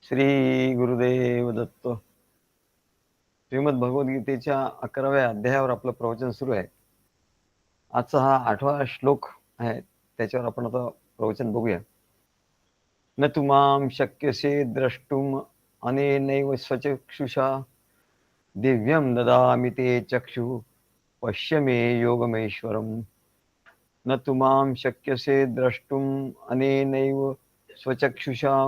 श्री गुरुदेव दत्त. श्रीमद भगवद्गीतेच्या 11व्या अध्यायावर आपलं प्रवचन सुरू आहे. आजचा हा 8वा श्लोक आहे, त्याच्यावर आपण आता प्रवचन बघूया. न तु मां शक्यसे द्रष्टुम अनेनैव स्वचक्षुषा दिव्यं ददामि ते चक्षुः पश्य मे योगमेश्वरम्. न तु मां शक्यसे द्रष्टुम अनेनैव स्वचक्षुषा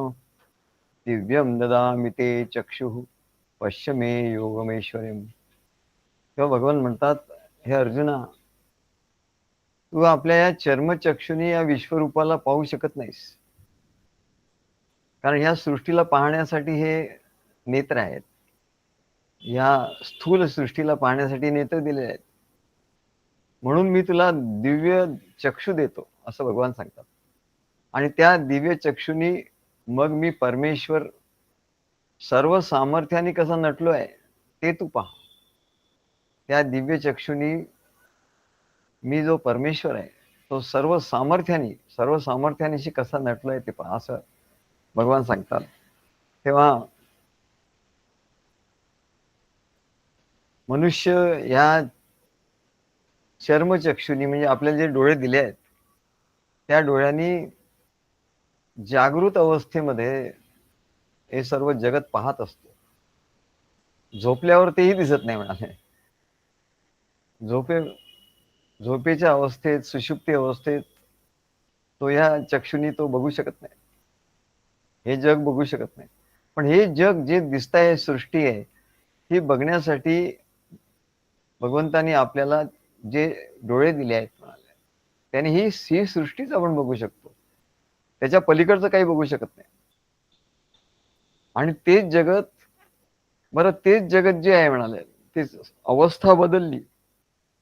दिव्यं ददामि ते चक्षुः पश्य मे योगमेश्वरम्. तेव्हा भगवान म्हणतात, हे अर्जुना, तू आपल्या या चर्मचक्षुनी या विश्वरूपाला पाहू शकत नाहीस, कारण ह्या सृष्टीला पाहण्यासाठी हे नेत्र आहेत. या स्थूल सृष्टीला पाहण्यासाठी नेत्र दिलेले आहेत. म्हणून मी तुला दिव्य चक्षु देतो असं भगवान सांगतात. आणि त्या दिव्य चक्षुनी मग मी परमेश्वर सर्व सामर्थ्याने कसा नटलो आहे ते तू पहा. त्या दिव्य चक्षुनी मी जो परमेश्वर आहे तो सर्व सामर्थ्यानिशी कसा नटलो आहे ते पहा, असं भगवान सांगतात. तेव्हा मनुष्य या चर्मचक्षुनी म्हणजे आपल्याला जे डोळे दिले आहेत त्या डोळ्यांनी जागृत अवस्थेमध्ये हे सर्व जगत पाहत असतो. झोपल्यावर तेही दिसत नाही म्हणाले. झोपेच्या अवस्थेत, सुषुप्ती अवस्थेत तो या चक्षुनी तो बघू शकत नाही, हे जग बघू शकत नाही. पण हे जग जे दिसत आहे, सृष्टी आहे, ही बघण्यासाठी भगवंतानी आपल्याला जे डोळे दिले आहेत म्हणाले, त्याने ही सृष्टीच आपण बघू शकतो. त्याच्या पलीकडचं काही बघू शकत नाही. आणि तेच जगत जे आहे म्हणाले, तेच अवस्था बदलली.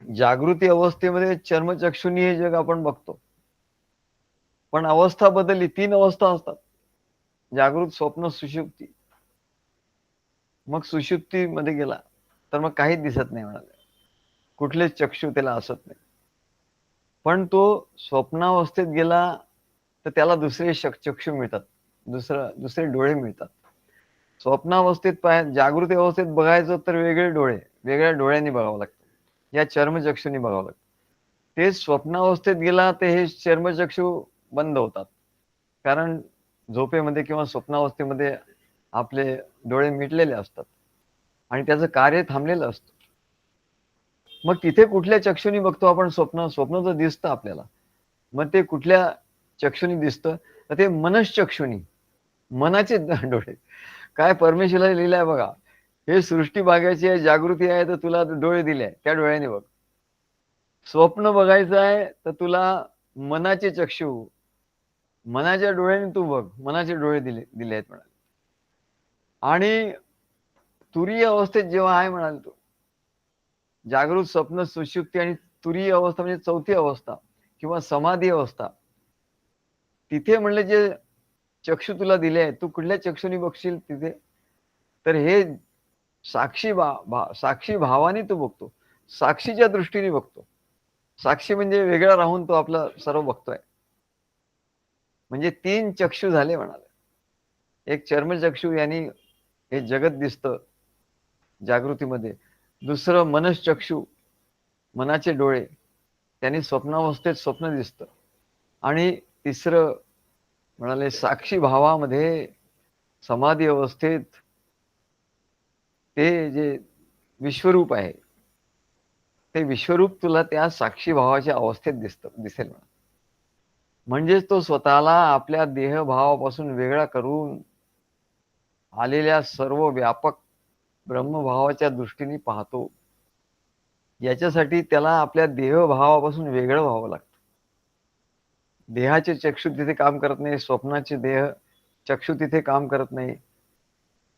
जागृती अवस्थेमध्ये चर्मचक्षुनी हे जग आपण बघतो, पण अवस्था बदलली. 3 अवस्था असतात: जागृत, स्वप्न, सुषुप्ती. मग सुषुप्ती मध्ये गेला तर मग काहीच दिसत नाही म्हणाले, कुठलेच चक्षु त्याला असत नाही. पण तो स्वप्नावस्थेत गेला तर त्याला दुसरे चक्षु मिळतात, दुसरे डोळे मिळतात. स्वप्नावस्थेत जागृती अवस्थेत बघायचं तर वेगळे डोळे, वेगळ्या डोळ्यांनी बघावं लागतं, या चर्मचक्षुनी बघावं लागतं. ते स्वप्नावस्थेत गेला तर हे चर्मचक्षु बंद होतात, कारण झोपेमध्ये किंवा स्वप्नावस्थेमध्ये आपले डोळे मिटलेले असतात आणि त्याचं कार्य थांबलेलं असतं. मग तिथे कुठल्या चक्षुनी बघतो आपण? स्वप्न तर दिसतं आपल्याला. मग ते कुठल्या चक्षुनी दिसतं? तर ते मनश्चक्षुनी, मनाचे डोळे. काय परमेश्वराने लिहिलंय बघा, हे सृष्टी बघायची आहे, जागृती आहे, तर तुला डोळे दिले, त्या डोळ्याने बघ. स्वप्न बघायचं आहे तर तुला मनाचे चक्षु, मनाच्या डोळ्याने तू बघ, मनाचे डोळे दिले आहेत म्हणाले. आणि तुरीय अवस्थेत जेव्हा आहे म्हणाल तो, जागृत, स्वप्न, सुषुप्ती आणि तुरीय अवस्था म्हणजे चौथी अवस्था किंवा समाधी अवस्था, तिथे म्हणले जे चक्षु तुला दिले आहेत, तू कुठल्या चक्षुनी बघशील तिथे? तर हे साक्षी भावाने तू बघतो, साक्षीच्या दृष्टीने बघतो. साक्षी म्हणजे वेगळा राहून तो आपला सर्व बघतोय. म्हणजे 3 चक्षु झाले म्हणाले. एक चर्मचक्षु, यांनी हे जगत दिसतं जागृतीमध्ये. दुसरं मनश्चक्षु, मनाचे डोळे, त्यांनी स्वप्नावस्थेत स्वप्न दिसतं. आणि तिसरं म्हणाले साक्षी भावामध्ये, समाधी अवस्थेत ते जे विश्वरूप आहे, ते विश्वरूप तुला त्या साक्षी भावाच्या अवस्थेत दिसेल. म्हणजेच तो स्वतःला आपल्या देहभावापासून वेगळा करून आलेल्या सर्व व्यापक ब्रह्मभावाच्या दृष्टीने पाहतो. याच्यासाठी त्याला आपल्या देहभावापासून वेगळं व्हावं लागतं. देहाचे चक्षु तिथे काम करत नाही, स्वप्नाचे देह चक्षु तिथे काम करत नाही,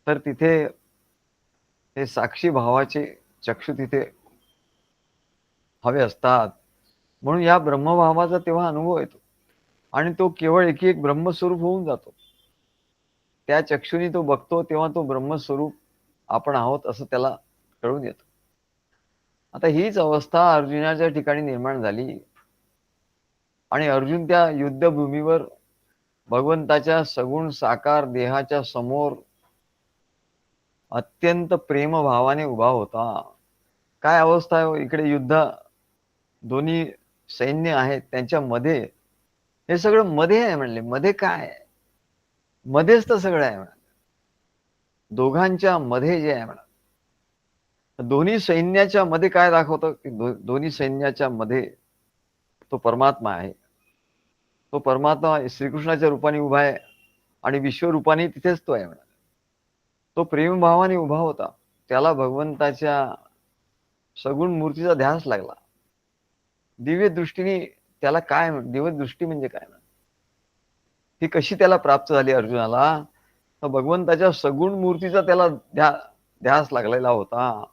तर तिथे हे साक्षी भावाचे चक्षु तिथे हवे असतात. म्हणून या ब्रह्मभावाचा तेव्हा अनुभव येतो आणि तो केवळ एक ब्रह्मस्वरूप होऊन जातो. त्या चक्षुनी तो बघतो तेव्हा तो ब्रह्मस्वरूप आपण आहोत असं त्याला कळून येतं. आता हीच अवस्था अर्जुनाच्या ठिकाणी निर्माण झाली आणि अर्जुन त्या युद्धभूमीवर भगवंताच्या सगुण साकार देहाच्या समोर अत्यंत प्रेमभावाने उभा होता. काय अवस्था आहे हो, इकडे युद्ध, दोन्ही सैन्य आहेत त्यांच्यामध्ये, हे सगळं मध्ये आहे म्हणले. मध्ये काय आहे? मध्येच तर सगळं आहे म्हणा. दोघांच्या मध्ये जे आहे म्हणा, दोन्ही सैन्याच्या मध्ये काय दाखवतं की दोन्ही सैन्याच्या मध्ये तो परमात्मा आहे. तो परमात्मा श्रीकृष्णाच्या रूपाने उभा आहे आणि विश्वरूपाने तिथेच तो आहे म्हणा. तो प्रेमभावाने उभा होता. त्याला भगवंताच्या सगुण मूर्तीचा ध्यास लागला. दिव्य दृष्टीने त्याला काय, दिव्य दृष्टी म्हणजे काय ना, ती कशी त्याला प्राप्त झाली अर्जुनाला? तर भगवंताच्या सगुण मूर्तीचा त्याला ध्यास लागलेला होता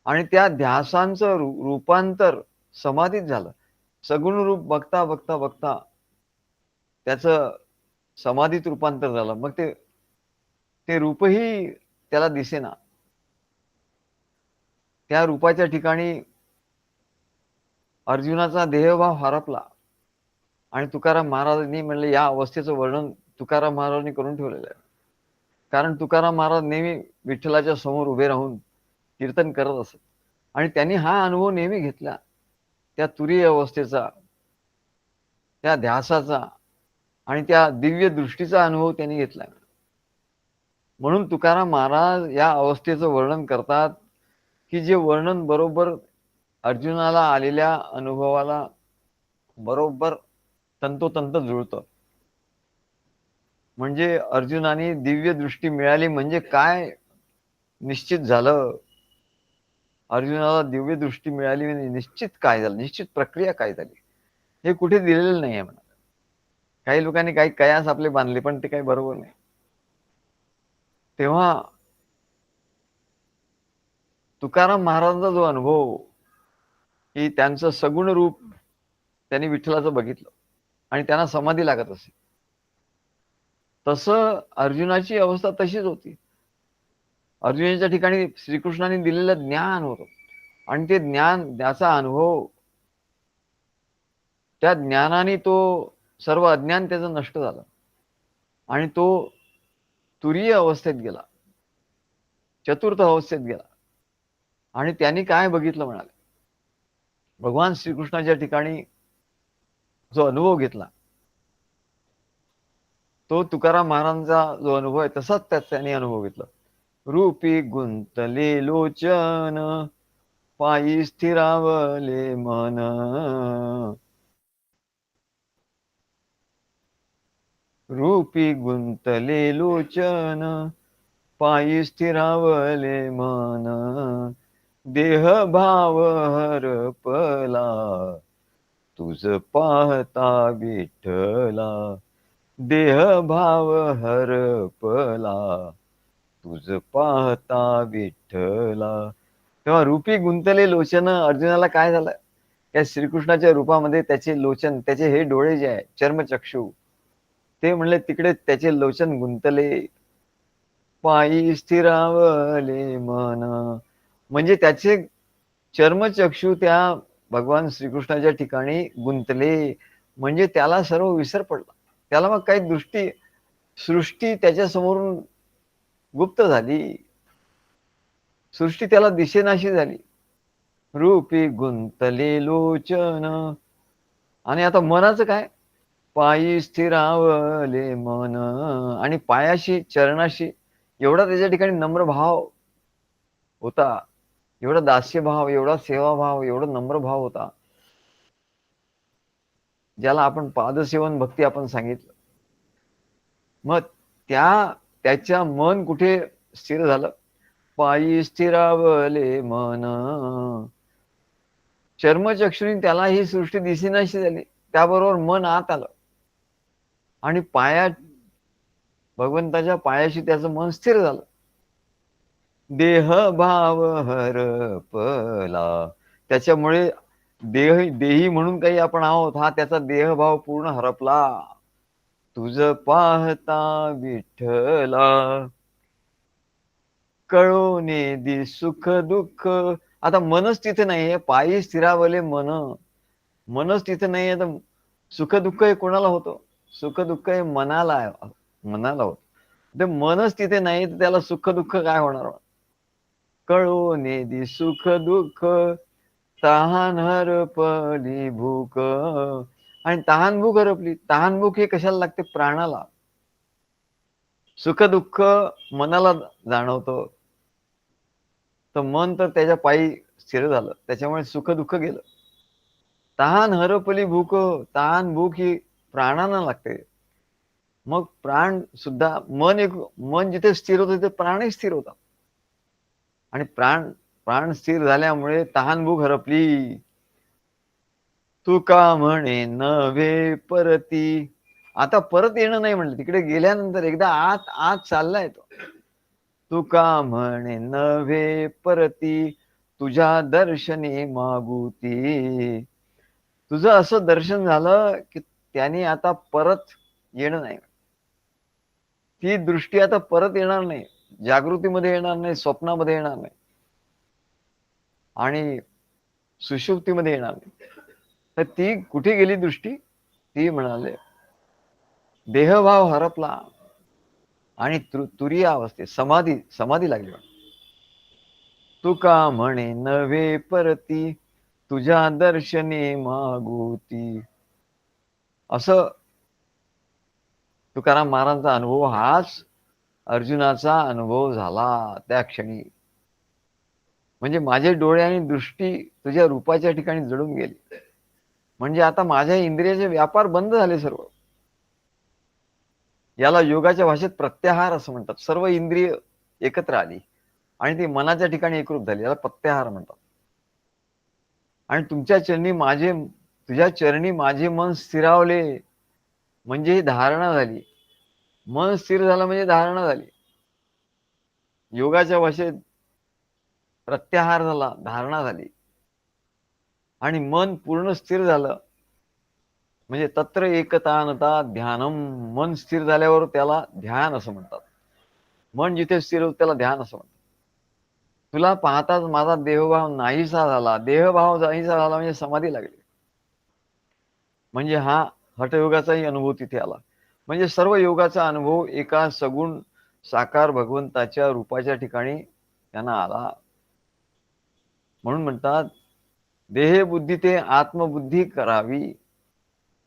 आणि त्या ध्यासांचं रूपांतर समाधीत झालं. सगुण रूप बघता बघता बघता त्याचं समाधीत रूपांतर झालं. मग ते रूपही त्याला दिसेना. त्या रूपाच्या ठिकाणी अर्जुनाचा देहभाव हरपला आणि तुकाराम महाराजांनी म्हणले, या अवस्थेचं वर्णन तुकाराम महाराजांनी करून ठेवलेलं आहे. कारण तुकाराम महाराज नेहमी विठ्ठलाच्या समोर उभे राहून कीर्तन करत असत आणि त्यांनी हा अनुभव नेहमी घेतला, त्या तुरीय अवस्थेचा, त्या ध्यासाचा आणि त्या दिव्य दृष्टीचा अनुभव त्यांनी घेतला. म्हणून तुकाराम महाराज या अवस्थेचं वर्णन करतात की जे वर्णन बरोबर अर्जुनाला आलेल्या अनुभवाला बरोबर तंतोतंत जुळतं. म्हणजे अर्जुनाने दिव्य दृष्टी मिळाली म्हणजे काय निश्चित झालं. अर्जुनाला दिव्य दृष्टी मिळाली म्हणजे निश्चित काय झालं, निश्चित प्रक्रिया काय झाली हे कुठे दिलेलं नाही आहे म्हणा. काही लोकांनी काही कयास आपले बांधले पण ते काही बरोबर नाही. तेव्हा तुकाराम महाराजांचा जो अनुभव की त्यांचं सगुण रूप त्यांनी विठ्ठलाचं बघितलं आणि त्यांना समाधी लागत असे, तसं अर्जुनाची अवस्था तशीच होती. अर्जुनाच्या ठिकाणी श्रीकृष्णाने दिलेलं ज्ञान होतं आणि ते ज्ञान, त्याचा अनुभव, त्या ज्ञानाने तो सर्व अज्ञान त्याचं नष्ट झालं आणि तो तुरीय अवस्थेत गेला, चतुर्थ अवस्थेत गेला. आणि त्यांनी काय बघितलं म्हणाले, भगवान श्रीकृष्णाच्या ठिकाणी जो अनुभव घेतला तो तुकाराम महाराजांचा जो अनुभव आहे तसाच त्यांनी अनुभव घेतला. रूपी गुंतले लोचन, पायी स्थिरावले मन. रूपी गुंतले लोचन, पायी स्थिरावले मन. देह भाव हरपला, तुझ पाहता विठ्ठला. देह भाव हरपला, तुझ पाहता विठ्ठला. तेव्हा रूपी गुंतले लोचन, अर्जुनाला काय झालं, त्या श्रीकृष्णाच्या रूपामध्ये त्याचे लोचन, त्याचे हे डोळे जे आहे चर्मचक्षु, ते म्हणले तिकडे त्याचे लोचन गुंतले. पायी स्थिरावले मन, म्हणजे त्याचे चर्मचक्षु त्या भगवान श्रीकृष्णाच्या ठिकाणी गुंतले, म्हणजे त्याला सर्व विसर पडला. त्याला मग काही दृष्टी, सृष्टी त्याच्या समोरून गुप्त झाली, सृष्टी त्याला दिसेनाशी झाली. रूपी गुंतले लोचन. आणि आता मनाचं काय, पायी स्थिरावले मन. आणि पायाशी, चरणाशी एवढा त्याच्या ठिकाणी नम्र भाव होता, एवढा दास्य भाव, एवढा सेवाभाव, एवढा नम्र भाव होता, ज्याला आपण पादसेवन भक्ती आपण सांगितलं. मग त्याच्या मन कुठे स्थिर झालं, पायी स्थिरावले मन. चर्मचक्षुनी त्याला ही सृष्टी दिसेनाशी झाली, त्याबरोबर मन आत आलं आणि भगवंताच्या पायाशी त्याचं मन स्थिर झालं. देह भाव हरपला, त्याच्यामुळे देही म्हणून काही आपण आहोत, हा त्याचा देहभाव पूर्ण हरपला. तुझ पाहता विठ्ठला, कळोने दि सुख दुःख. आता मनच तिथे नाहीये, पायी स्थिरावले मन, मनच तिथे नाहीये, तर सुख दुःख हे कोणाला होतं? सुख दुःख हे मनाला होत. ते मनच तिथे नाही तर त्याला सुख दुःख काय होणार? कळो नेदी सुख दुःख, तहान हरपली भूक. आणि तहान भूक हरपली. तहान भूक हे कशाला लागते? प्राणाला. सुख दुःख मनाला जाणवतं, तर मन तर त्याच्या पायी स्थिर झालं, त्याच्यामुळे सुख दुःख गेलं. तहान हरपली भूक, तहान भूक ही प्राणांना लागते. मग प्राण सुद्धा मन जिथे स्थिर होतं तिथे प्राणही स्थिर होतात. आणि प्राण स्थिर झाल्यामुळे तहान भूक हरपली. तुका म्हणे नव्हे परती. आता परत येणं नाही म्हणलं, तिकडे गेल्यानंतर एकदा आत आत चाललाय तो. तुका म्हणे नव्हे परती, तुझ्या दर्शनी मागुती. तुझं असं दर्शन झालं की त्याने आता परत येणं नाही. ती दृष्टी आता परत येणार नाही, जागृतीमध्ये येणार नाही, स्वप्नामध्ये येणार नाही आणि सुषुप्तीमध्ये येणार नाही. तर ती कुठे गेली दृष्टी? ती म्हणाले देहभाव हरपला आणि तुरीय अवस्थे समाधी लागली. तुका म्हणे नव्हे परती, तुझ्या दर्शनी मागुती. असं तुकाराम महाराजांचा अनुभव हाच अर्जुनाचा अनुभव झाला त्या क्षणी. म्हणजे माझे डोळे आणि दृष्टी तुझ्या रूपाच्या ठिकाणी जडून गेली. म्हणजे आता माझ्या इंद्रियाचे व्यापार बंद झाले सर्व. याला योगाच्या भाषेत प्रत्याहार असं म्हणतात. सर्व इंद्रिय एकत्र आली आणि ती मनाच्या ठिकाणी एकरूप झाली, याला प्रत्याहार म्हणतात. आणि तुझ्या चरणी माझे मन स्थिरावले म्हणजे धारणा झाली. मन स्थिर झालं म्हणजे धारणा झाली. योगाच्या भाषेत प्रत्याहार झाला, धारणा झाली. आणि मन पूर्ण स्थिर झालं म्हणजे तत्र एकतानता ध्यानम. मन स्थिर झाल्यावर त्याला ध्यान असं म्हणतात. मन जिथे स्थिर होतं त्याला ध्यान असं म्हणतात. तुला पाहताच माझा देहभाव नाहीसा झाला. देहभाव नाहीसा झाला म्हणजे समाधी लागली. म्हणजे हा हठयोगाचाही अनुभव तिथे आला. म्हणजे सर्व योगाचा अनुभव एका सगुण साकार भगवंताच्या रूपाच्या ठिकाणी त्यांना आला. म्हणून म्हणतात देह बुद्धी ते आत्मबुद्धी करावी,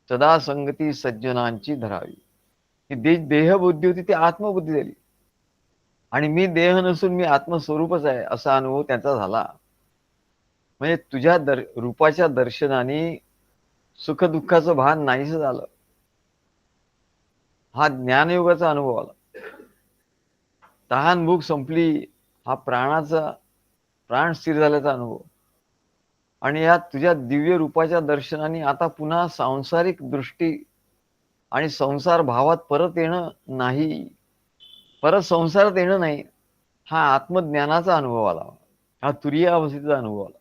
सदा संगती सज्जनांची धरावी. ही देहबुद्धी होती ती आत्मबुद्धी झाली. आणि मी देह नसून मी आत्मस्वरूपच आहे असा अनुभव त्यांचा झाला. म्हणजे तुझ्या रूपाच्या दर्शनाने सुख दुःखाचं भान नाहीस झालं. हा ज्ञानयोगाचा अनुभव आला. तहान भूक संपली हा प्राण स्थिर झाल्याचा अनुभव. आणि या तुझ्या दिव्य रूपाच्या दर्शनाने आता पुन्हा सांसारिक दृष्टी आणि संसार भावात परत येणं नाही, परत संसारात येणं नाही. हा आत्मज्ञानाचा अनुभव आला, हा तुरीय अवस्थेचा अनुभव आला.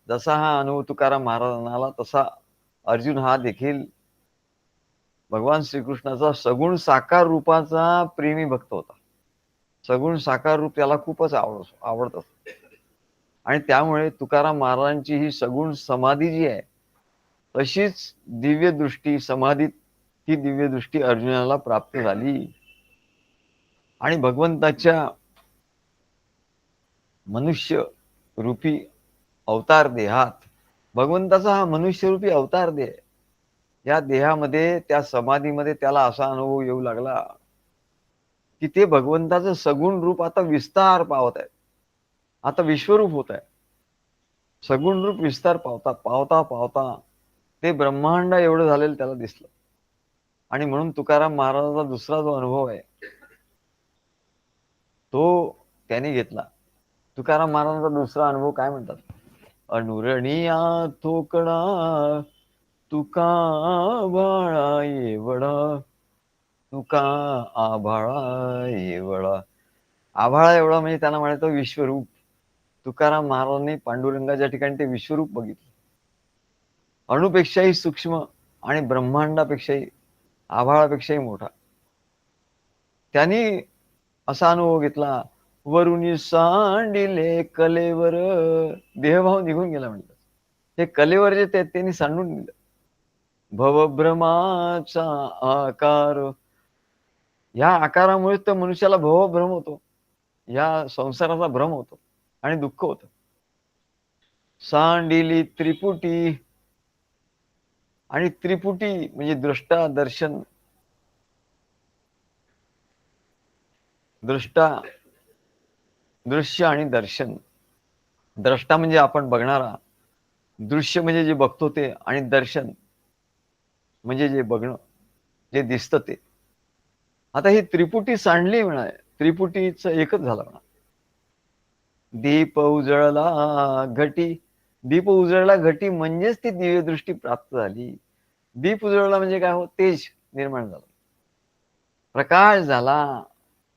जसा हा अनुभव तुकाराम महाराजांना आला तसा अर्जुन हा देखील भगवान श्रीकृष्णाचा सगुण साकार रूपाचा प्रेमी भक्त होता. सगुण साकार रूप त्याला खूपच आवडत असत. आणि त्यामुळे तुकाराम महाराजांची ही सगुण समाधी जी आहे तशीच दिव्य दृष्टी समाधीत ही दिव्य दृष्टी अर्जुनाला प्राप्त झाली. आणि भगवंताच्या मनुष्य रूपी अवतार देहात भगवंताचा हा मनुष्य रूपी अवतार देह, या देहामध्ये त्या समाधीमध्ये त्याला असा अनुभव येऊ लागला की ते भगवंताचं सगुण रूप आता विस्तार पावत आहे, आता विश्वरूप होत आहे. सगुण रूप विस्तार पावता पावता पावता ते ब्रह्मांड एवढं झालेलं त्याला दिसलं. आणि म्हणून तुकाराम महाराजांचा दुसरा जो अनुभव आहे तो त्यांनी घेतला. तुकाराम महाराजांचा दुसरा अनुभव काय म्हणतात? अनुरणिया थोकडा तुका आभाळा येवडा, तुका आभाळा येवडा. आभाळा एवढा म्हणजे त्यांना म्हणायचं विश्वरूप. तुकाराम महाराजांनी पांडुरंगाच्या ठिकाणी ते विश्वरूप बघितलं. अणुपेक्षाही सूक्ष्म आणि ब्रह्मांडापेक्षाही आभाळापेक्षाही मोठा. त्यांनी असा अनुभव घेतला. वरुणी सांडिले कलेवर, देहभाव निघून गेला म्हणतात. ते कलेवर जे त्यांनी सांडून दिलं. भवभ्रमाचा आकार या आकारामुळे तर मनुष्याला भवभ्रम होतो, या संसाराचा भ्रम होतो आणि दुःख होतं. सांडिली त्रिपुटी, आणि त्रिपुटी म्हणजे दृष्टा दर्शन, दृष्टा दृश्य आणि दर्शन. द्रष्टा म्हणजे आपण बघणारा, दृश्य म्हणजे जे बघतो ते, आणि दर्शन म्हणजे जे बघणं, जे दिसतं ते. आता ही त्रिपुटी सांडली म्हणा, त्रिपुटीचं एकच झालं म्हणा. दीप उजळला घटी, दीप उजळला घटी म्हणजेच ती दिव्य दृष्टी प्राप्त झाली. दीप उजळला म्हणजे काय हो, तेज निर्माण झालं, प्रकाश झाला.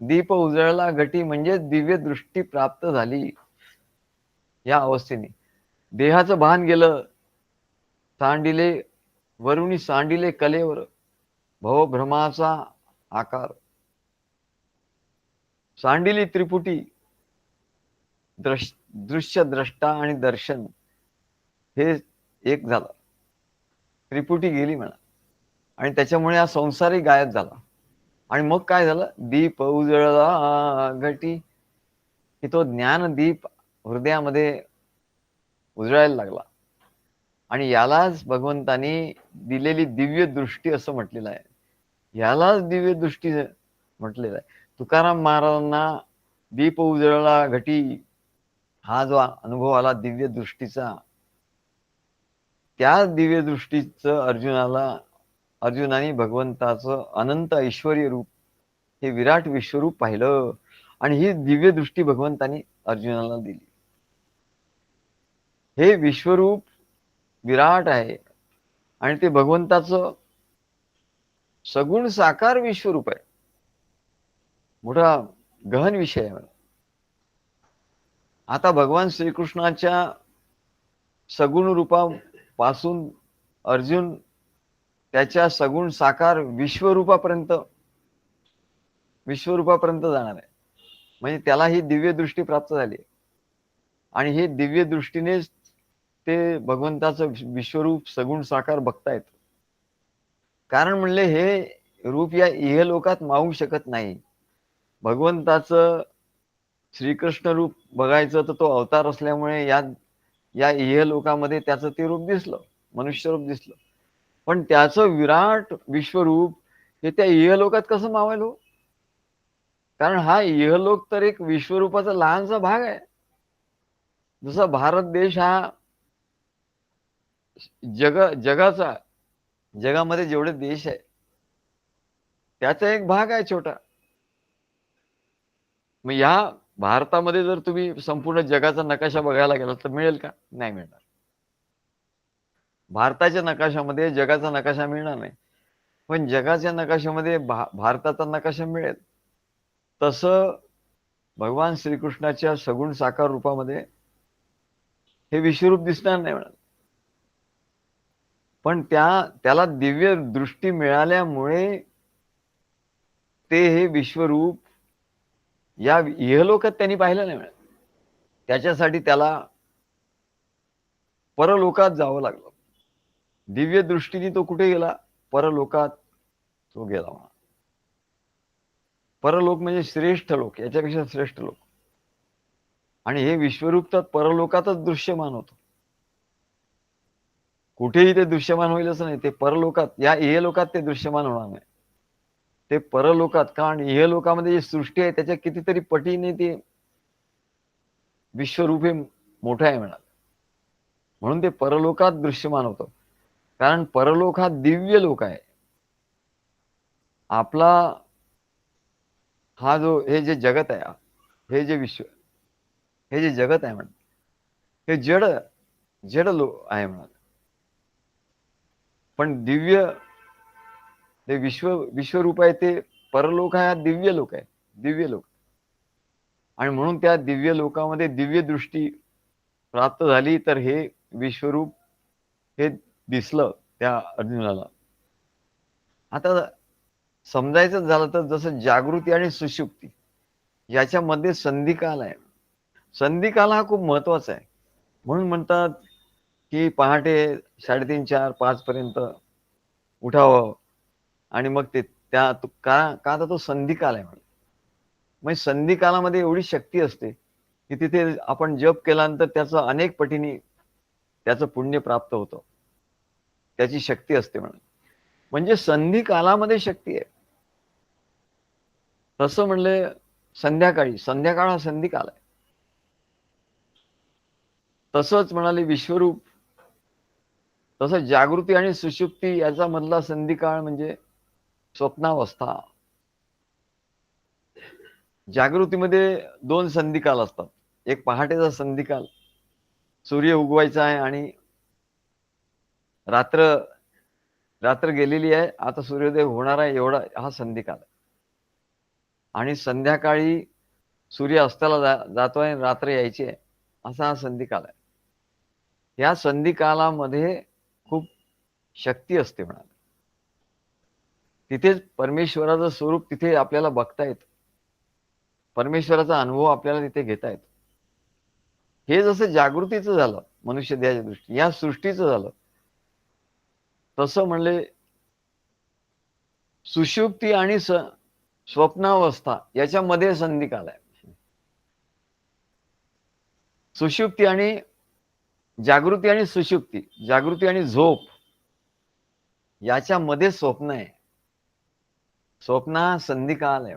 दीप उजळला घटी म्हणजे दिव्य दृष्टी प्राप्त झाली. या अवस्थेने देहाचं भान गेलं. सांडिले वरुणी सांडिले कलेवर भवभ्रमाचा आकार. सांडिली त्रिपुटी, दृश्य द्रष्टा आणि दर्शन हे एक झालं. त्रिपुटी गेली म्हणा, आणि त्याच्यामुळे हा संसारही गायब झाला. आणि मग काय झालं, दीप उजळला घटी, की तो ज्ञानदीप हृदयामध्ये उजळायला लागला. आणि यालाच भगवंतानी दिलेली दिव्य दृष्टी असं म्हटलेलं आहे. यालाच दिव्य दृष्टी म्हटलेलं आहे. तुकाराम महाराजांना दीप उजळला घटी हा जो अनुभव आला दिव्य दृष्टीचा, त्या दिव्य दृष्टीचं अर्जुनाने भगवंताचं अनंत ऐश्वर्य रूप, हे विराट विश्वरूप पाहिलं, आणि ही दिव्य दृष्टी भगवंतानी अर्जुनाला दिली. हे विश्वरूप विराट आहे, आणि ते भगवंताचं सगुण साकार विश्वरूप आहे. मोठा गहन विषय आहे. आता भगवान श्रीकृष्णाच्या सगुण रूपापासून अर्जुन त्याच्या सगुण साकार विश्वरूपापर्यंत जाणार आहे. म्हणजे त्याला ही दिव्य दृष्टी प्राप्त झाली, आणि हे दिव्य दृष्टीनेच ते भगवंताचं विश्वरूप सगुण साकार बघता येतं. कारण म्हणले हे रूप या इहलोकात मावू शकत नाही. भगवंताचं श्रीकृष्ण रूप बघायचं तर तो अवतार असल्यामुळे या इहलोकामध्ये त्याचं ते रूप दिसलं, मनुष्य रूप दिसलं. पण त्याचं विराट विश्वरूप हे त्या इहलोकात कसं मावेल हो? कारण हा इहलोक तर एक विश्वरूपाचा लहानसा भाग आहे. जसा भारत देश हा जगामध्ये जेवढे देश आहे त्याचा एक भाग आहे छोटा. मग या भारतामध्ये जर तुम्ही संपूर्ण जगाचा नकाशा बघायला गेला तर मिळेल का? नाही मिळणार. भारताच्या नकाशामध्ये जगाचा नकाशा मिळणार नाही, पण जगाच्या नकाशामध्ये भारताचा नकाशा मिळेल. तसं भगवान श्रीकृष्णाच्या सगुण साकार रूपामध्ये हे विश्वरूप दिसणार नाही म्हणा. पण त्याला दिव्य दृष्टी मिळाल्यामुळे ते हे विश्वरूप या इहलोकात त्यांनी पाहिलं नाही मिळत. त्याच्यासाठी त्याला परलोकात जावं लागलं. दिव्य दृष्टीने तो कुठे गेला? परलोकात तो गेला. परलोक म्हणजे श्रेष्ठ लोक, याच्यापेक्षा श्रेष्ठ लोक. आणि हे विश्वरूप तर परलोकातच दृश्यमान होतं. कुठेही ते दृश्यमान होईल असं नाही. ते परलोकात, या इहलोकात ते दृश्यमान होणार नाही. ते परलोकात, कारण इहलोकामध्ये जी सृष्टी आहे त्याच्या कितीतरी पटीने ते विश्वरूप हे मोठं आहे म्हणा. म्हणून ते परलोकात दृश्यमान होतं. कारण परलोक हा दिव्य लोक आहे. आपला हा जो हे जे जगत आहे, हे जे विश्व, हे जे जगत आहे म्हणा, हे जड लोक आहे म्हणा. पण दिव्य ते विश्वरूप आहे ते परलोक आहे, हा दिव्य लोक आहे, दिव्य लोक. आणि म्हणून त्या दिव्य लोकामध्ये दिव्य दृष्टी प्राप्त झाली, तर हे विश्वरूप हे दिसलं त्या अर्जुनाला. आता समजायचं झालं तर जसं जागृती आणि सुषुप्ती याच्यामध्ये संधिकाल आहे. संधिकाल हा खूप महत्वाचा आहे. म्हणून म्हणतात की पहाटे 3:30, 4, 5 पर्यंत उठावं, आणि मग ते त्या का तर तो संधिकाल आहे. म्हणजे संधिकालामध्ये एवढी शक्ती असते की तिथे आपण जप केल्यानंतर त्याचं अनेक पटीने त्याचं पुण्य प्राप्त होतं. त्याची शक्ती असते म्हणून. म्हणजे संधी कालामध्ये शक्ती आहे. तसं म्हणले संध्याकाळ हा संधी काल आहे. तसंच म्हणाले विश्वरूप, तसं जागृती आणि सुषुप्ती याचा मधला संधिकाळ म्हणजे स्वप्नावस्था. जागृतीमध्ये 2 संधिकाल असतात. एक पहाटेचा संधिकाल, सूर्य उगवायचा आहे आणि रात्र रात्र गेलेली आहे, आता सूर्योदय होणार आहे, एवढा हा संधिकाल आहे. आणि संध्याकाळी सूर्य अस्ताला जातोय आणि रात्र यायची आहे, असा हा संधिकाल आहे. या संधिकालामध्ये खूप शक्ती असते म्हणाले. तिथेच परमेश्वराचं स्वरूप तिथे आपल्याला बघता येतं. परमेश्वराचा अनुभव आपल्याला तिथे घेता येतो. हे जसं जागृतीचं झालं मनुष्य देहाच्या दृष्टी, या सृष्टीचं झालं, तसं म्हणले सुषुप्ती आणि स्वप्नावस्था याच्यामध्ये संधिकाल आहे. सुषुप्ती आणि जागृती आणि सुषुप्ती, जागृती आणि झोप याच्यामध्ये स्वप्न आहे. स्वप्न हा संधिकाल आहे.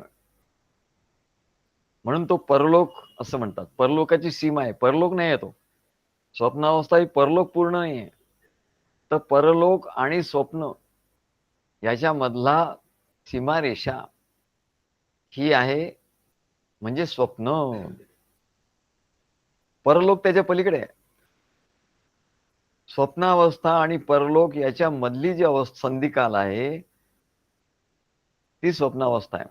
म्हणून तो परलोक असं म्हणतात. परलोकाची सीमा आहे. परलोक नाही आहे तो. स्वप्नावस्था ही परलोक पूर्ण नाही आहे. तर परलोक आणि स्वप्न याच्यामधला सीमारेषा ही आहे म्हणजे स्वप्न. परलोक त्याच्या पलीकडे आहे. स्वप्नावस्था आणि परलोक याच्या मधली जी संधिकाल आहे ती स्वप्नावस्था आहे.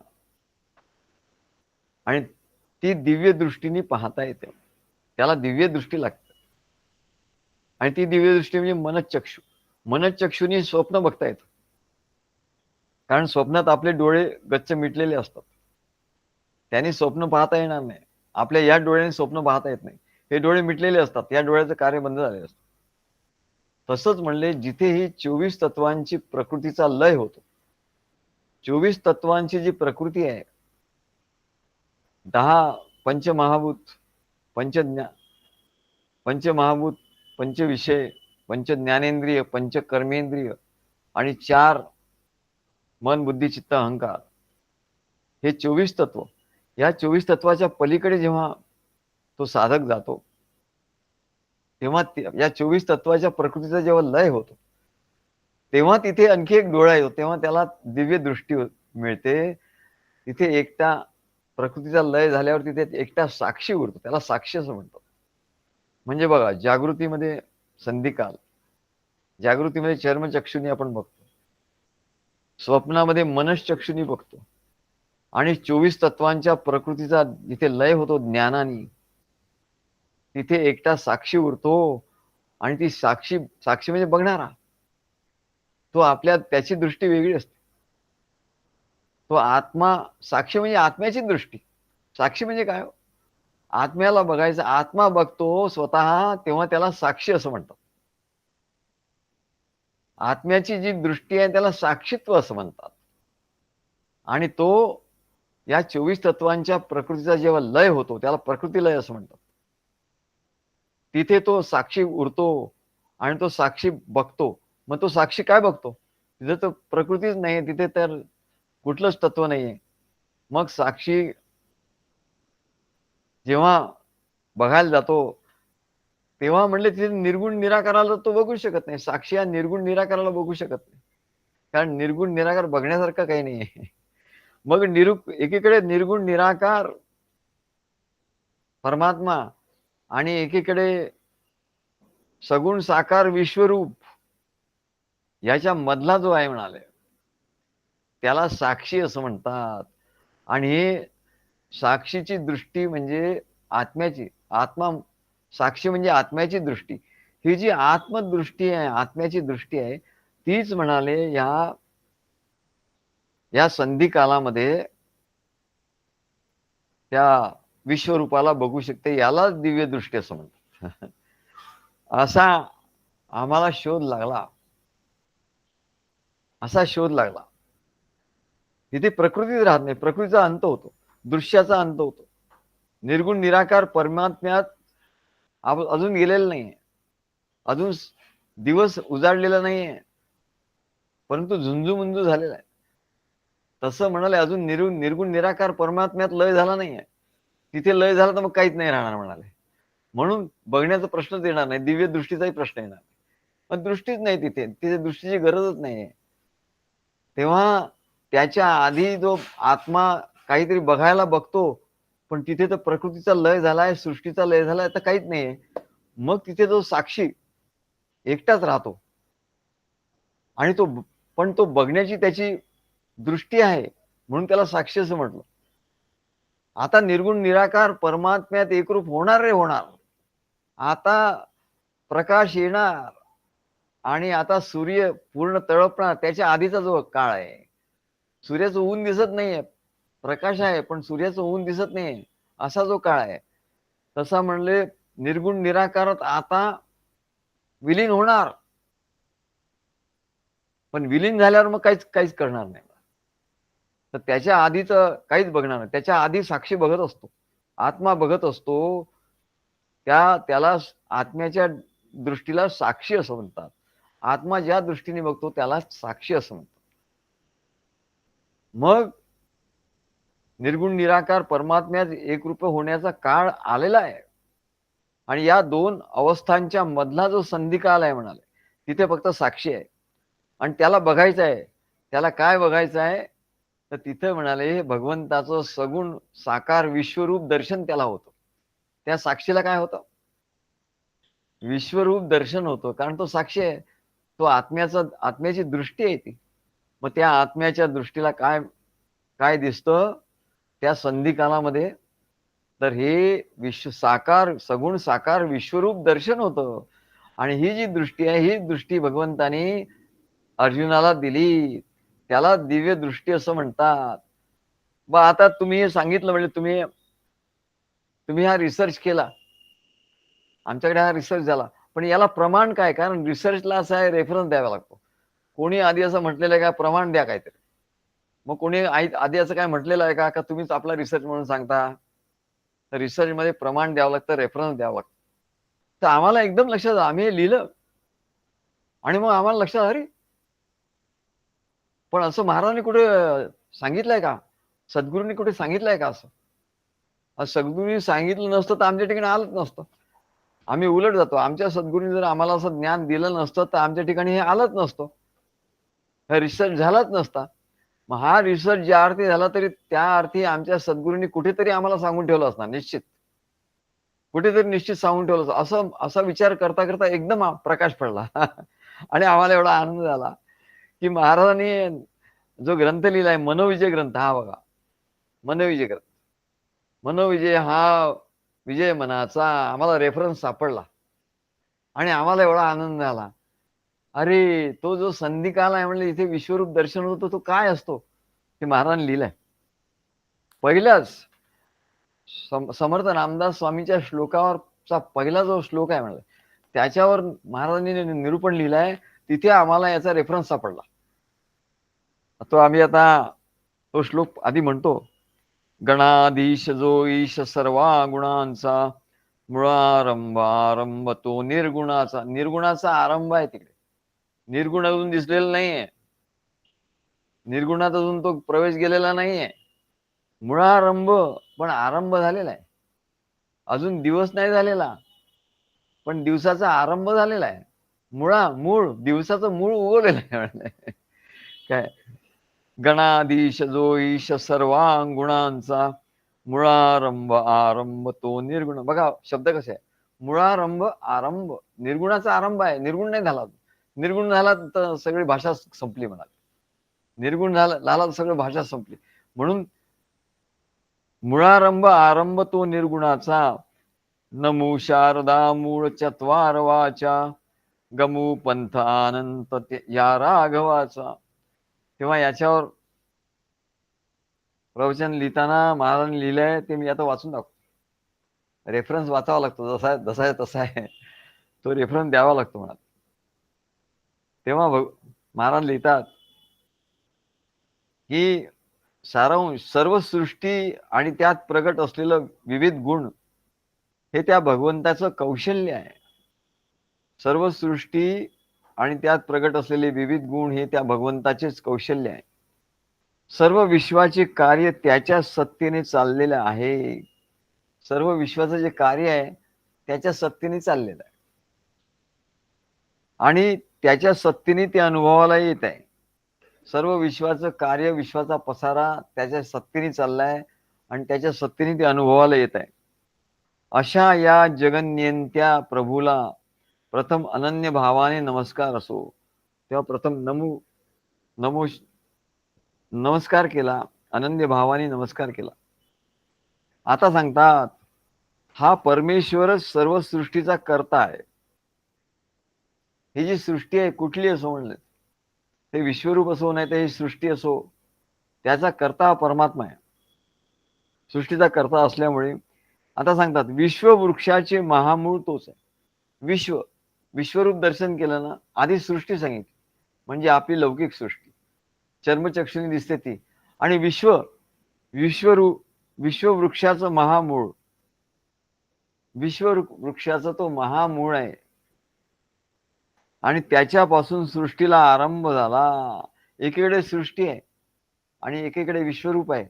आणि ती दिव्य दृष्टीने पाहता येते. त्याला दिव्य दृष्टी लागते. आणि ती दिव्य दृष्टी म्हणजे मनचक्षु. मनचक्षुनी स्वप्न बघता येतं. कारण स्वप्नात आपले डोळे गच्च मिटलेले असतात. त्यांनी स्वप्न पाहता येणार नाही. आपल्या या डोळ्याने स्वप्न पाहता येत नाही. हे डोळे मिटलेले असतात. या डोळ्याचं कार्य बंद झालेलं असतं. तसंच म्हणले जिथे ही 24 तत्वांची प्रकृतीचा लय होतो. 24 तत्वांची जी प्रकृती आहे, 10 पंचमहाभूत, पंचमहाभूत, पंचविषय, पंचज्ञानेंद्रिय, पंचकर्मेंद्रिय आणि 4 मन, बुद्धी, चित्त, अहंकार, हे 24 तत्व. या 24 तत्वाच्या पलीकडे जेव्हा तो साधक जातो, तेव्हा या 24 तत्वाच्या प्रकृतीचा जेव्हा लय होतो, तेव्हा तिथे आणखी एक डोळा येतो. तेव्हा त्याला दिव्य दृष्टी मिळते. तिथे एकटा प्रकृतीचा लय झाल्यावर तिथे एकटा साक्षी उरतो. त्याला साक्षी असं म्हणतात. म्हणजे बघा, जागृतीमध्ये संधिकाल, जागृतीमध्ये चर्मचक्षुनी आपण बघतो, स्वप्नामध्ये मनश्चक्षुनी बघतो, आणि 24 तत्वांच्या प्रकृतीचा जिथे लय होतो ज्ञानाने, तिथे एकटा साक्षी उरतो. आणि ती साक्षी म्हणजे बघणारा, तो त्याची दृष्टी वेगळी असते. तो आत्मा साक्षी म्हणजे आत्म्याची दृष्टी. साक्षी म्हणजे काय? आत्म्याला बघायचं. आत्मा बघतो स्वतः, तेव्हा त्याला साक्षी असं म्हणतात. आत्म्याची जी दृष्टी आहे त्याला साक्षीत्व असं म्हणतात. आणि तो या 24 तत्वांच्या प्रकृतीचा जेव्हा लय होतो त्याला प्रकृती लय असं म्हणतात. तिथे तो साक्षी उरतो आणि तो साक्षी बघतो. मग तो साक्षी काय बघतो? तिथे तर प्रकृतीच नाहीये, तिथे तर कुठलंच तत्व नाहीये. मग साक्षी जेव्हा बघायला जातो तेव्हा म्हणले तिथे निर्गुण निराकाराला तो बघू शकत नाही. साक्षी हा निर्गुण निराकाराला बघू शकत नाही. कारण निर्गुण निराकार बघण्यासारखं काही नाहीये. मग एकीकडे निर्गुण निराकार परमात्मा आणि एकीकडे सगुण साकार विश्वरूप, याच्या मधला जो आहे म्हणाले त्याला साक्षी असं म्हणतात. आणि हे साक्षीची दृष्टी म्हणजे आत्म्याची, आत्मा साक्षी म्हणजे आत्म्याची दृष्टी. ही जी आत्मदृष्टी आहे, आत्म्याची दृष्टी आहे, तीच म्हणाले या संधी कालामध्ये त्या विश्वरूपाला बघू शकते. याला दिव्य दृष्टी असं म्हणतात. असा आम्हाला शोध लागला. तिथे प्रकृतीच राहत नाही, प्रकृतीचा अंत होतो, दृश्याचा अंत होतो. निर्गुण निराकार परमात्म्यात अजून गेलेलं नाहीये, अजून दिवस उजाडलेला नाहीये, परंतु झुंजू झालेला आहे. तसं म्हणाले अजून निर्गुण निराकार परमात्म्यात लय झाला नाहीये. तिथे लय झाला तर मग काहीच नाही राहणार म्हणाले. म्हणून बघण्याचा प्रश्नच येणार नाही, दिव्य दृष्टीचाही प्रश्न येणार नाही. पण दृष्टीच नाही तिथे, तिथे दृष्टीची गरजच नाहीये. तेव्हा त्याच्या आधी जो आत्मा काहीतरी बघायला बघतो, पण तिथे तर प्रकृतीचा लय झालाय, सृष्टीचा लय झालाय, तर काहीच नाहीये. मग तिथे जो साक्षी एकटाच राहतो आणि तो बघण्याची त्याची दृष्टी आहे, म्हणून त्याला साक्षी असं म्हटलं. आता निर्गुण निराकार परमात्म्यात एकरूप होणार रे होणार. आता प्रकाश येणार आणि आता सूर्य पूर्ण तळपणार. त्याच्या आधीचा जो काळ आहे, सूर्याचं ऊन दिसत नाहीये, प्रकाश आहे पण सूर्याचं ऊन दिसत नाहीये, असा जो काळ आहे, तसा म्हणले निर्गुण निराकारात आता विलीन होणार. पण विलीन झाल्यावर मग काहीच करणार नाही. तर त्याच्या आधीच काहीच बघणार नाही. त्याच्या आधी साक्षी बघत असतो, आत्मा बघत असतो. त्याला आत्म्याच्या दृष्टीला साक्षी असं म्हणतात. आत्मा ज्या दृष्टीने बघतो त्याला साक्षी असं म्हणतात. मग निर्गुण निराकार परमात्म्यात एकरूप होण्याचा काळ आलेला आहे. आणि या दोन अवस्थांच्या मधला जो संधिकाल आहे म्हणाले, तिथे फक्त साक्षी आहे. आणि त्याला बघायचं आहे. त्याला काय बघायचं आहे, तर तिथे म्हणाले भगवंताचं सगुण साकार विश्वरूप दर्शन त्याला होतं. त्या साक्षीला काय होतं, विश्वरूप दर्शन होतं. कारण तो साक्षी आहे, तो आत्म्याची दृष्टी आहे ती. मग त्या आत्म्याच्या दृष्टीला काय काय दिसतं त्या संधिकालामध्ये, तर हे सगुण साकार विश्वरूप दर्शन होतं. आणि ही जी दृष्टी आहे, ही दृष्टी भगवंताने अर्जुनाला दिली. त्याला दिव्य दृष्टी असं म्हणतात. मग आता तुम्ही हे सांगितलं म्हणजे तुम्ही हा रिसर्च केला, आमच्याकडे हा रिसर्च झाला, पण याला प्रमाण काय? कारण रिसर्चला असं आहे, रेफरन्स द्यावा लागतो. कोणी आधी असं म्हटलेलं आहे का, प्रमाण द्या काहीतरी. मग कोणी आधी असं काय म्हटलेलं आहे का तुम्हीच आपला रिसर्च म्हणून सांगता? तर रिसर्च मध्ये प्रमाण द्यावं लागतं, रेफरन्स द्यावं लागतं. तर आम्हाला एकदम लक्षात, आम्ही हे लिहिलं आणि मग आम्हाला लक्षात, अरे पण असं महाराजांनी कुठे सांगितलंय का, सद्गुरूंनी कुठे सांगितलंय का असं? सद्गुरूंनी सांगितलं नसतं तर आमच्या ठिकाणी आलंच नसतं. आम्ही उलट जातो, आमच्या सद्गुरूंनी जर आम्हाला असं ज्ञान दिलं नसतं तर आमच्या ठिकाणी हे आलंच नसतं, हा रिसर्च झालाच नसता. मग हा रिसर्च ज्या अर्थी झाला तरी त्या अर्थी आमच्या सद्गुरूंनी कुठेतरी आम्हाला सांगून ठेवलं असणार, निश्चित कुठेतरी निश्चित सांगून ठेवलं असं. असा विचार करता करता एकदम प्रकाश पडला आणि आम्हाला एवढा आनंद झाला की महाराजांनी जो ग्रंथ लिहिलाय, मनोविजय ग्रंथ, हा बघा, मनोविजय ग्रंथ, मनोविजय हा विजय मनाचा, आम्हाला रेफरन्स सापडला आणि आम्हाला एवढा आनंद झाला. अरे तो जो संधिकाल आहे म्हणजे इथे विश्वरूप दर्शन होतं, तो काय असतो ते महाराजांनी लिहिलंय. पहिल्याच समर्थ रामदास स्वामीच्या श्लोकावरचा पहिला जो श्लोक आहे म्हणजे त्याच्यावर महाराजांनी निरूपण लिहिलंय, तिथे आम्हाला याचा रेफरन्स सापडला. तो आम्ही आता तो श्लोक आधी म्हणतो. गणाधीश जो ईश सर्वा गुणांचा, मुळारंभ तो निर्गुणाचा. निर्गुणाचा आरंभ आहे तिकडे, निर्गुण अजून दिसलेला नाहीये, निर्गुणात अजून तो प्रवेश गेलेला नाहीये. मुळारंभ पण आरंभ झालेला आहे. अजून दिवस नाही झालेला, पण दिवसाचा आरंभ झालेला आहे. मूळ दिवसाचं मूळ उगवलेलं आहे. काय गणाधीश जो ईश सर्वांगुणांचा, मुळारंभ आरंभ तो निर्गुण. बघा शब्द कसे आहे, मुळारंभ आरंभ, निर्गुणाचा आरंभ आहे, निर्गुण नाही झाला. निर्गुण झाला तर सगळी भाषा संपली म्हणाल, निर्गुण झाला तर सगळी भाषा संपली. म्हणून मुळारंभ आरंभ तो निर्गुणाचा, नमू शारदा मूळ चत्वार वाचा, गमू पंथ अनंत या राघवाचा. तेव्हा याच्यावर प्रवचन लिहिताना महाराजांनी लिहिलंय, ते मी आता वाचून दाखवतो. रेफरन्स वाचावा लागतो, जसा आहे तसा आहे, तो रेफरन्स द्यावा लागतो म्हणा. तेव्हा महाराज लिहितात की सारांश सर्व सृष्टी आणि त्यात प्रगट असलेलं विविध गुण हे त्या भगवंताचं कौशल्य आहे. सर्व सृष्टी आणि त्यात प्रगट असलेले विविध गुण हे त्या भगवंताचेच कौशल्य आहे. सर्व विश्वाचे कार्य त्याच्या सत्तेने चाललेलं आहे. सर्व विश्वाचं जे कार्य आहे त्याच्या सत्तेने चाललेलं आहे आणि त्याच्या सत्तेने ते अनुभवाला येत आहे. सर्व विश्वाचं कार्य, विश्वाचा पसारा त्याच्या सत्तेने चाललाय आणि त्याच्या सत्तेने ते अनुभवाला येत आहे. अशा या जगन्यंत्या प्रभूला प्रथम अनन्य भावाने नमस्कार असो. तेव्हा प्रथम नमस्कार केला, अनन्य भावाने नमस्कार केला. आता सांगतात हा परमेश्वरच सर्व सृष्टीचा कर्ता आहे. ही जी सृष्टी आहे कुठली असो म्हणलं, ते विश्वरूप असो नाही तर ही सृष्टी असो, त्याचा कर्ता हा परमात्मा आहे. सृष्टीचा कर्ता असल्यामुळे आता सांगतात विश्ववृक्षाचे महामूळ तोच आहे. विश्वरूप दर्शन केलं ना, आधी सृष्टी सांगितली म्हणजे आपली लौकिक सृष्टी चर्मचक्षुनी दिसते ती, आणि विश्ववृक्षाचं महामूळ, विश्ववृक्षाचा तो महामूळ आहे आणि त्याच्यापासून सृष्टीला आरंभ झाला. एकीकडे सृष्टी आहे आणि एकीकडे विश्वरूप आहे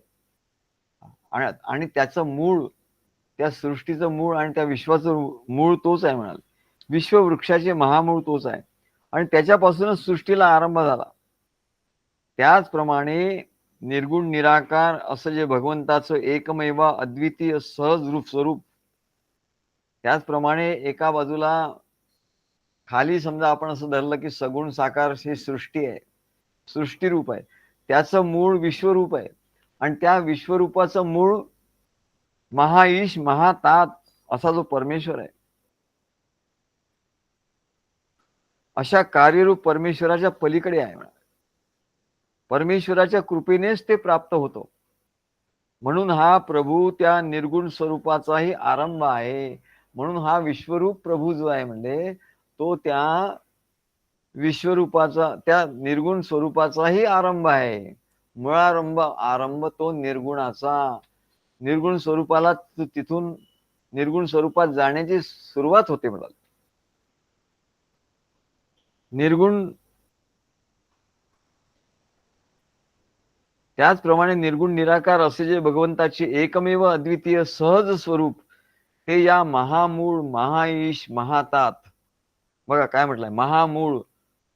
आणि त्याचं मूळ, त्या सृष्टीचं मूळ आणि त्या विश्वाचं मूळ तोच आहे म्हणाल. विश्ववृक्षाचे महामूळ तोच आहे आणि त्याच्यापासूनच सृष्टीला आरंभ झाला. त्याचप्रमाणे निर्गुण निराकार असं जे भगवंताचं एकमेव अद्वितीय सहज रूप स्वरूप, त्याचप्रमाणे एका बाजूला खाली समजा आपण असं धरलं की सगुण साकार ही सृष्टी आहे, सृष्टीरूप आहे, त्याचं मूळ विश्वरूप आहे आणि त्या विश्वरूपाचं मूळ महाईश महातात असा जो परमेश्वर आहे, अशा कार्यरूप परमेश्वराच्या पलीकडे आहे. परमेश्वराच्या कृपेनेच ते प्राप्त होतो. म्हणून हा प्रभू त्या निर्गुण स्वरूपाचाही आरंभ आहे. म्हणून हा विश्वरूप प्रभू जो आहे म्हणजे तो त्या विश्वरूपाचा, त्या निर्गुण स्वरूपाचाही आरंभ आहे. आरंभ तो निर्गुणाचा. निर्गुण स्वरूपाला तिथून निर्गुण स्वरूपात जाण्याची सुरुवात होते म्हणाल. निर्गुण, त्याचप्रमाणे निर्गुण निराकार असे जे भगवंताचे एकमेव अद्वितीय सहज स्वरूप ते या महामूळ महाईश महातात, बघा काय म्हटलंय, महामूळ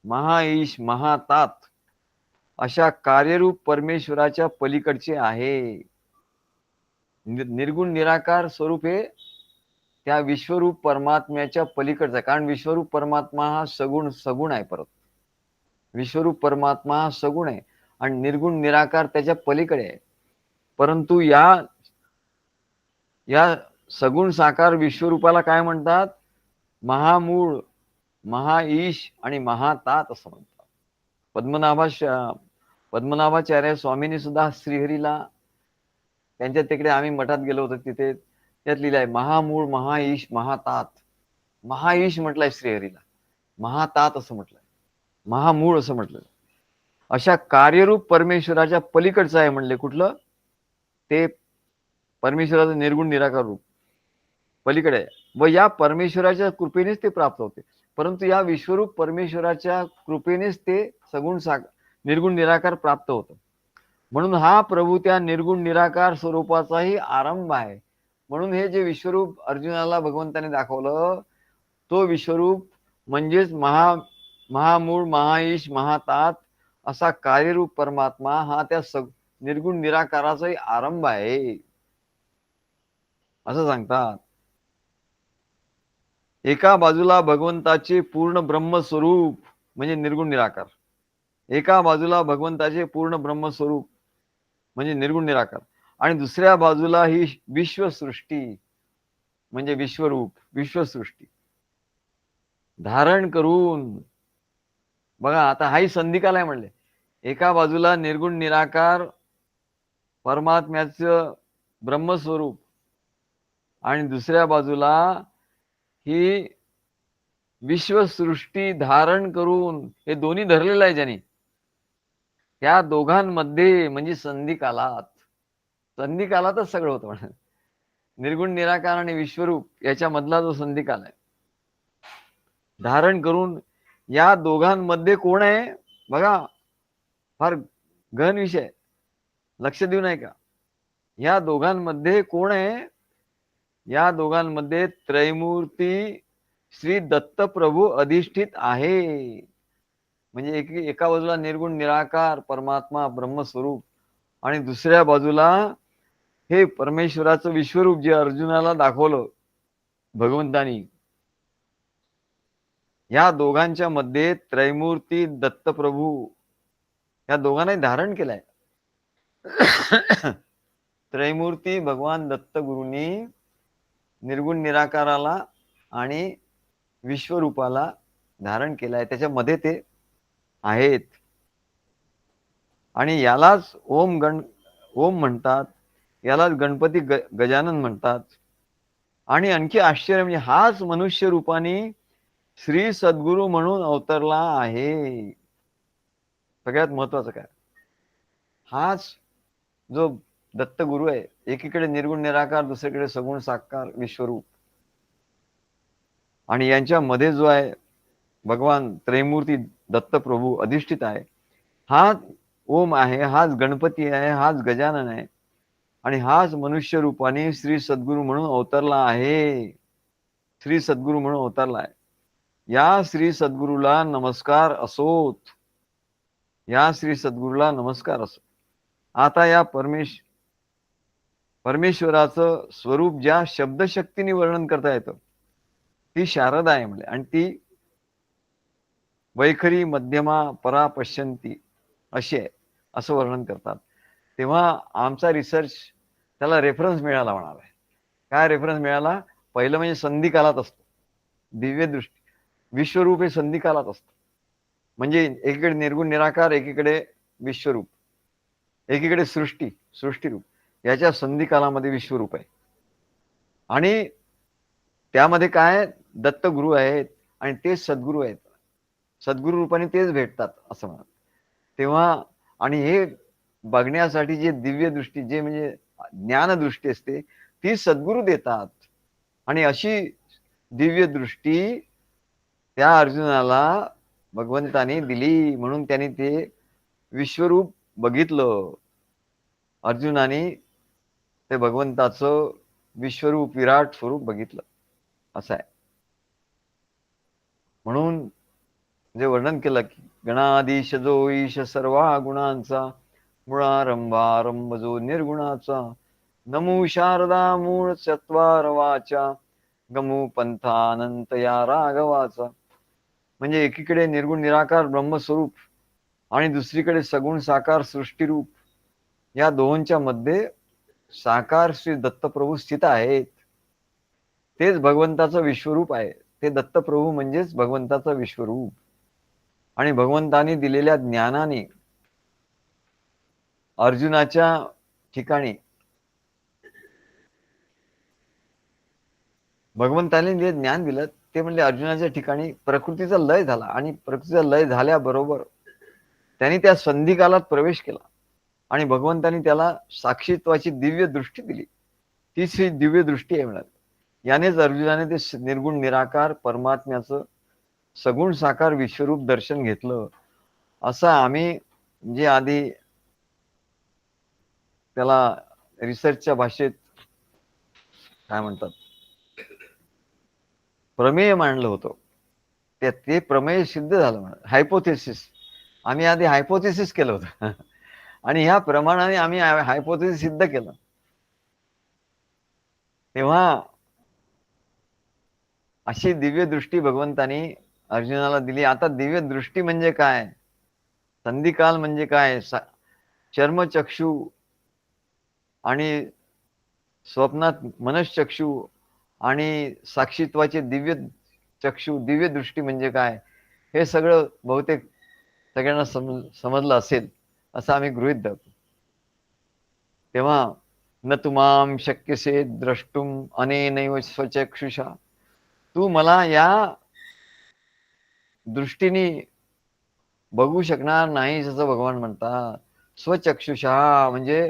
महाईश महातात अशा कार्यरूप परमेश्वराच्या पलीकडचे आहे. निर्गुण निराकार स्वरूप हे त्या विश्वरूप परमात्म्याच्या पलीकडचं आहे. कारण विश्वरूप परमात्मा हा सगुण आहे. परत विश्वरूप परमात्मा हा सगुण आहे आणि निर्गुण निराकार त्याच्या पलीकडे आहे. परंतु या सगुण साकार विश्वरूपाला काय म्हणतात, महामूळ महाईश आणि महातात असं म्हणतात. पद्मनाभाचार्य स्वामींनी सुद्धा श्रीहरीला, त्यांच्या तिकडे आम्ही मठात गेलो होतो तिथे त्यात लिहिलंय महामूळ महाईश महातात. महाईश म्हटलंय श्रीहरीला, महातात असं म्हटलंय, महामूळ असं म्हटलं. अशा कार्यरूप परमेश्वराच्या पलीकडचं आहे म्हणले. कुठलं ते परमेश्वराचं निर्गुण निराकार रूप पलीकडे आहे व या परमेश्वराच्या कृपेनेच ते प्राप्त होते. परंतु या विश्वरूप परमेश्वराच्या कृपेनेच ते सगुण निर्गुण निराकार प्राप्त होतं. म्हणून हा प्रभू त्या निर्गुण निराकार स्वरूपाचाही आरंभ आहे. म्हणून हे जे विश्वरूप अर्जुनाला भगवंताने दाखवलं, तो विश्वरूप म्हणजेच महामूळ महाईश महातात असा कार्यरूप परमात्मा हा त्या निर्गुण निराकाराचाही आरंभ आहे असं सांगतात. एका बाजूला भगवंताचे पूर्ण ब्रह्मस्वरूप म्हणजे निर्गुण निराकार, एका बाजूला भगवंताचे पूर्ण ब्रह्मस्वरूप म्हणजे निर्गुण निराकार आणि दुसऱ्या बाजूला ही विश्वसृष्टी म्हणजे विश्वरूप विश्वसृष्टी धारण करून. बघा आता हाही संधिकाल आहे म्हणले. एका बाजूला निर्गुण निराकार परमात्म्याचं ब्रह्मस्वरूप आणि दुसऱ्या बाजूला ही विश्वसृष्टी धारण करून, हे दोन्ही धरलेलं आहे ज्यांनी. त्या दोघांमध्ये म्हणजे संधी कालातच सगळं होतं म्हणा. निर्गुण निराकार आणि विश्वरूप याच्या मधला जो संधी काल आहे, धारण करून या दोघांमध्ये कोण आहे बघा, फार गहन विषय, लक्ष देऊ नाही का. या दोघांमध्ये कोण आहे, या दोघांमध्ये त्रैमूर्ती श्री दत्त प्रभू अधिष्ठित आहे. म्हणजे एका बाजूला निर्गुण निराकार परमात्मा ब्रह्मस्वरूप आणि दुसऱ्या बाजूला हे परमेश्वराचं विश्वरूप जे अर्जुनाला दाखवलं भगवंतानी. या दोघांच्या मध्ये त्रैमूर्ती दत्तप्रभू या दोघांनाही धारण केलंय. त्रैमूर्ती भगवान दत्त गुरुनी निर्गुण निराकाराला आणि विश्वरूपाला धारण केलाय, त्याच्यामध्ये ते आहेत. आणि यालाच ओम म्हणतात, यालाच गणपती गजानन म्हणतात. आणि आणखी आश्चर्य म्हणजे हाच मनुष्य रूपाने श्री सद्गुरु म्हणून अवतरला आहे. सगळ्यात महत्वाचं काय, हाच जो दत्त गुरु आहे, एकीकडे निर्गुण निराकार, दुसरीकडे सगुण साकार विश्वरूप, आणि यांच्यामध्ये जो आहे भगवान त्रैमूर्ती दत्त प्रभू अधिष्ठित आहे. हाच ओम आहे, हाच गणपती आहे, हाच गजानन आहे, आणि हाच मनुष्य रूपाने श्री सद्गुरु म्हणून अवतरला आहे. श्री सद्गुरु म्हणून अवतरला आहे. या श्री सद्गुरूला नमस्कार असोत. या श्री सद्गुरूला नमस्कार असो. आता या परमेश्वराचं स्वरूप ज्या शब्दशक्तीने वर्णन करता येतं ती शारदा आहे म्हणजे, आणि ती वैखरी मध्यमा परा पश्यंती अशी आहे असं वर्णन करतात. तेव्हा आमचा रिसर्च त्याला रेफरन्स मिळाला होणार आहे. काय रेफरन्स मिळाला? पहिलं म्हणजे संधी कालात असतो दिव्य दृष्टी. विश्वरूप हे संधी कालात असतं. म्हणजे एकीकडे निर्गुण निराकार, एकीकडे विश्वरूप, एकीकडे सृष्टीरूप, याच्या संधी कालामध्ये विश्वरूप आहे. आणि त्यामध्ये काय, दत्त गुरु आहेत आणि तेच सद्गुरू आहेत. सद्गुरु रूपाने तेच भेटतात असं म्हणतात. तेव्हा आणि हे बघण्यासाठी जे दिव्य दृष्टी, जे म्हणजे ज्ञानदृष्टी असते, ती सद्गुरू देतात. आणि अशी दिव्य दृष्टी त्या अर्जुनाला भगवंताने दिली, म्हणून त्याने ते विश्वरूप बघितलं. अर्जुनाने ते भगवंताचं विश्वरूप विराट स्वरूप बघितलं असं आहे. म्हणून जे वर्णन केलं की गणाधीश जो ईश सर्वा गुणांचा, मुळारंभारंभ जो निर्गुणाचा, नमो शारदा मूळ चत्वार वाचा, गमू पंथानंत या राघवाचा. म्हणजे एकीकडे निर्गुण निराकार ब्रह्मस्वरूप आणि दुसरीकडे सगुण साकार सृष्टीरूप, या दोहोंच्या मध्ये साकार श्री दत्तप्रभू स्थित आहेत. तेच भगवंताचं विश्वरूप आहे. ते दत्तप्रभू म्हणजेच भगवंताचं विश्वरूप. आणि भगवंताने दिलेल्या ज्ञानाने अर्जुनाच्या ठिकाणी भगवंताने जे ज्ञान दिलं ते म्हणजे अर्जुनाच्या ठिकाणी प्रकृतीचा लय झाला, आणि प्रकृतीचा लय झाल्याबरोबर त्यांनी त्या संधी कालात प्रवेश केला आणि भगवंतानी त्याला साक्षीत्वाची दिव्य दृष्टी दिली. तीच ही दिव्य दृष्टी आहे म्हणत. यानेच अर्जुनाने ते निर्गुण निराकार परमात्म्याचं सगुण साकार विश्वरूप दर्शन घेतलं. असं आम्ही जे आधी त्याला रिसर्चच्या भाषेत काय म्हणतात, प्रमेय मांडलं होतं. ते प्रमेय सिद्ध झालं म्हणत. हायपोथेसिस, आम्ही आधी हायपोथेसिस केलं होतं आणि ह्या प्रमाणाने आम्ही हायपोथेसिस सिद्ध केलं. तेव्हा अशी दिव्य दृष्टी भगवंतानी अर्जुनाला दिली. आता दिव्य दृष्टी म्हणजे काय, संधिकाल म्हणजे काय, चर्मचक्षु आणि स्वप्नात मनश्चक्षु आणि साक्षीत्वाचे दिव्य चक्षु, दिव्य दृष्टी म्हणजे काय, हे सगळं बहुतेक सगळ्यांना समजलं असेल असं आम्ही गृहीत धरतो. तेव्हा न तुमाम शक्यसे द्रष्टुम अनेनैव स्वचक्षुषा, तू मला या दृष्टीने बघू शकणार नाही असं भगवान म्हणतात. स्वचक्षुषा म्हणजे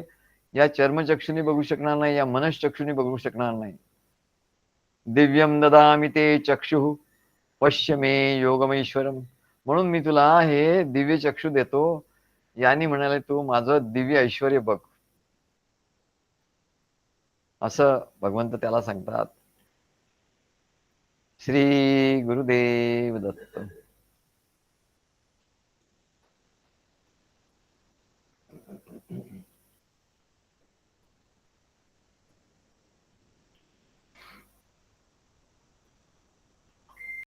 या चर्मचक्षुनी बघू शकणार नाही, या मनश्चक्षुनी बघू शकणार नाही. दिव्यम ददामि ते चक्षु पश्य मे योगमेश्वरम. म्हणून मी तुला हे दिव्य चक्षु देतो, यांनी म्हणाले तू माझं दिव्य ऐश्वर बघ, असं भगवंत त्याला सांगतात. श्री गुरुदेव दत्त.